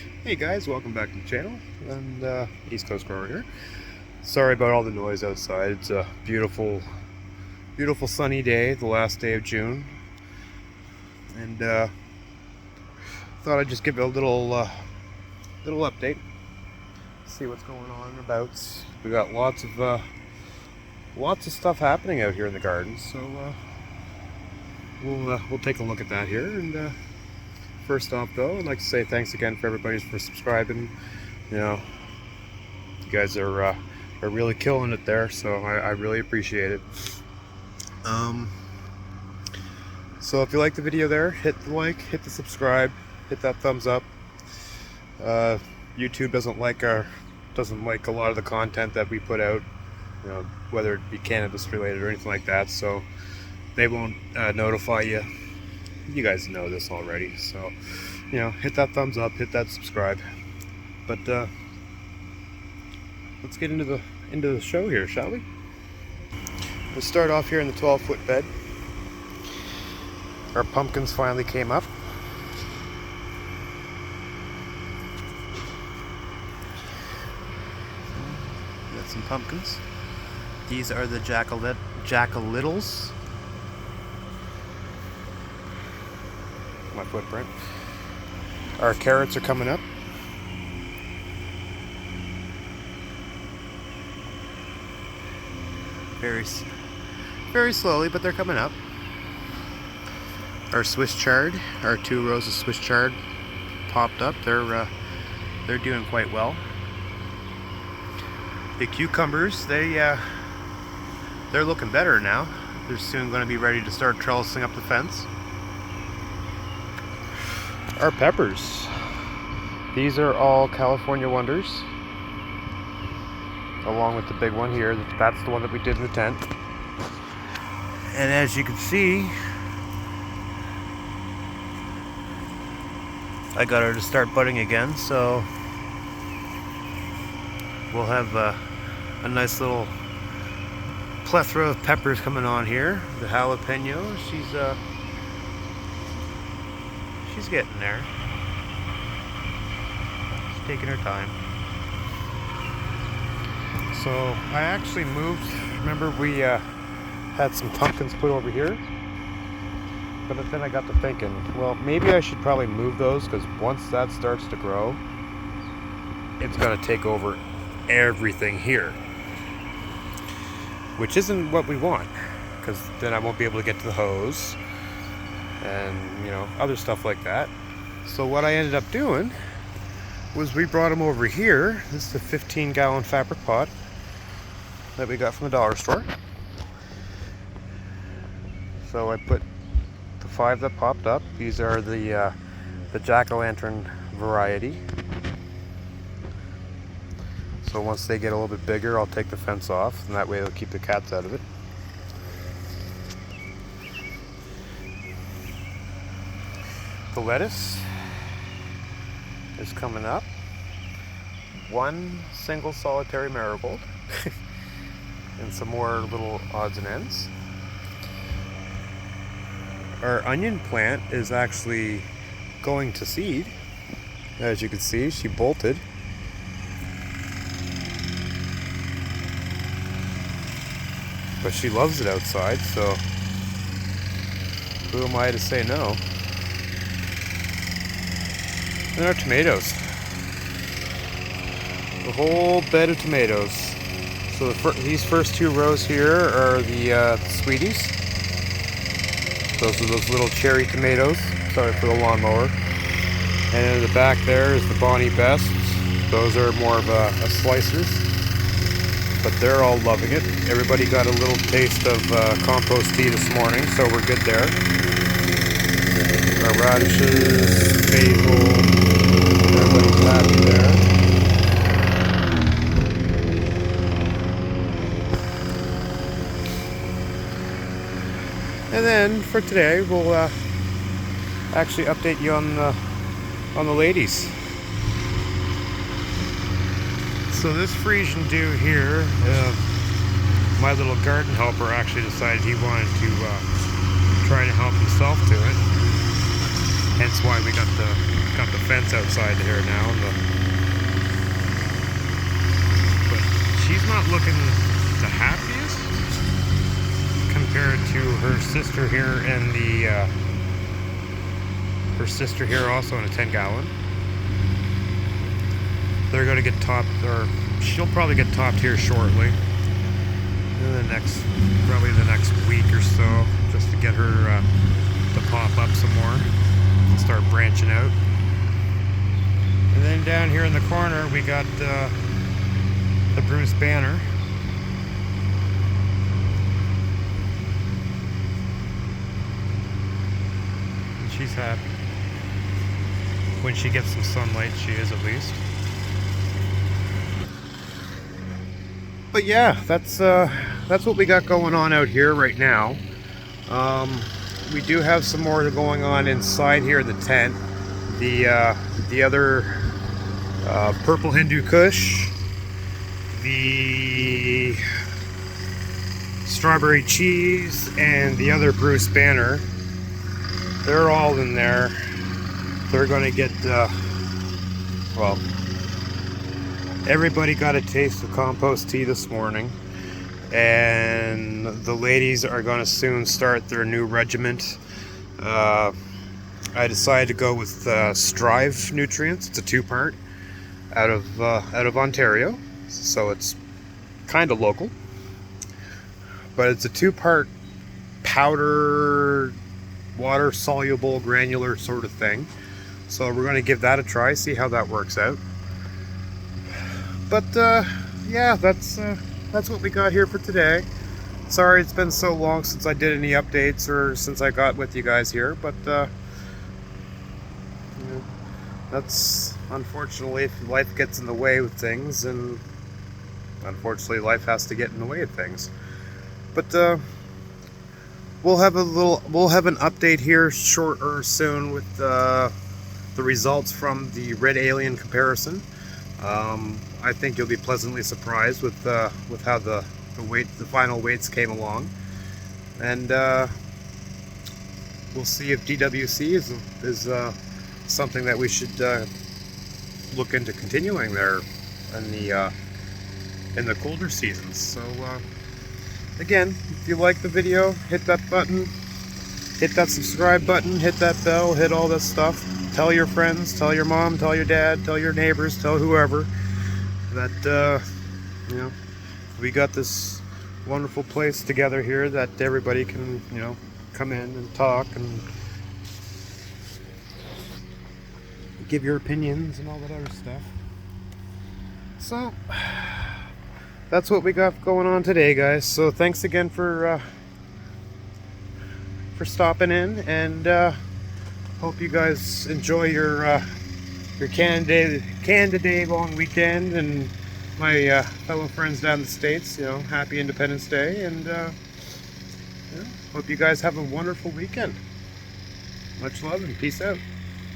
Hey guys, welcome back to the channel, and East Coast Grower here. Sorry about all the noise outside. It's a beautiful sunny day, the last day of June, and thought I'd just give you a little update, see what's going on about. We got lots of stuff happening out here in the garden, so we'll take a look at that here. And first off, though, I'd like to say thanks again for everybody for subscribing. You know, you guys are really killing it there, so I really appreciate it. So if you like the video there, hit the like, hit the subscribe, hit that thumbs up. YouTube doesn't like a lot of the content that we put out, you know, whether it be cannabis related or anything like that, so they won't notify you. You guys know this already, so you know, hit that thumbs up, hit that subscribe. But let's get into the show here, shall we? We'll start off here in the 12-foot bed. Our pumpkins finally came up. Got some pumpkins. These are the jack-o'-littles. My footprint. Our carrots are coming up. Very slowly, but they're coming up. Our Swiss chard, our 2 rows of Swiss chard popped up. They're doing quite well. The cucumbers, they're looking better now. They're soon going to be ready to start trellising up the fence. Our peppers, these are all California Wonders, along with the big one here. That's the one that we did in the tent. And as you can see, I got her to start budding again, so we'll have a nice little plethora of peppers coming on here. The jalapeno, she's getting there. She's taking her time. So I actually moved. Remember, we had some pumpkins put over here, but then I got to thinking, well, maybe I should probably move those, because once that starts to grow, it's going to take over everything here, which isn't what we want, because then I won't be able to get to the hose and, you know, other stuff like that. So what I ended up doing was we brought them over here. This is a 15-gallon fabric pot that we got from the dollar store. So I put the 5 that popped up. These are the jack-o'-lantern variety. So once they get a little bit bigger, I'll take the fence off, and that way it'll keep the cats out of it. The lettuce is coming up. 1 single solitary marigold and some more little odds and ends. Our onion plant is actually going to seed. As you can see, she bolted. But she loves it outside, so who am I to say no? And our tomatoes. The whole bed of tomatoes. So these first 2 rows here are the sweeties. Those are those little cherry tomatoes. Sorry for the lawnmower. And in the back there is the Bonnie Bests. Those are more of a slicers. But they're all loving it. Everybody got a little taste of compost tea this morning, so we're good there. Our radishes, basil, everybody's happy there. And then for today, we'll actually update you on the ladies. So this Frisian dude here, my little garden helper, actually decided he wanted to try to help himself to it. Hence why we got the fence outside here now. But she's not looking the happiest compared to her sister here and her sister here also in a 10-gallon. They're going to get topped, or she'll probably get topped here shortly. In probably the next week or so, just to get her to pop up some more and start branching out. And then down here in the corner we got the Bruce Banner. And she's happy. When she gets some sunlight, she is at least. But yeah, that's what we got going on out here right now. We do have some more going on inside here in the tent. The other Purple Hindu Kush, the Strawberry Cheese, and the other Bruce Banner. They're all in there. They're going to get, well, everybody got a taste of compost tea this morning. And the ladies are going to soon start their new regiment. I decided to go with Strive Nutrients. It's a 2-part out of Ontario, so it's kind of local. But it's a 2-part powder, water soluble, granular sort of thing. So we're going to give that a try, see how that works out. But yeah, that's what we got here for today. Sorry it's been so long since I did any updates or since I got with you guys here, but you know, that's unfortunately if life gets in the way with things, and unfortunately life has to get in the way of things. But we'll have an update here short or soon with the results from the Red Alien comparison. I think you'll be pleasantly surprised with how the final weights came along, and we'll see if DWC is something that we should look into continuing there in the colder seasons. So again, if you like the video, hit that button, hit that subscribe button, hit that bell, hit all this stuff. Tell your friends, tell your mom, tell your dad, tell your neighbors, tell whoever that you know, we got this wonderful place together here that everybody can, you know, come in and talk and give your opinions and all that other stuff. So that's what we got going on today, guys. So thanks again for stopping in, and hope you guys enjoy your Canada Day long weekend, and my fellow friends down in the States, you know, happy Independence Day, and yeah, hope you guys have a wonderful weekend. Much love and peace out.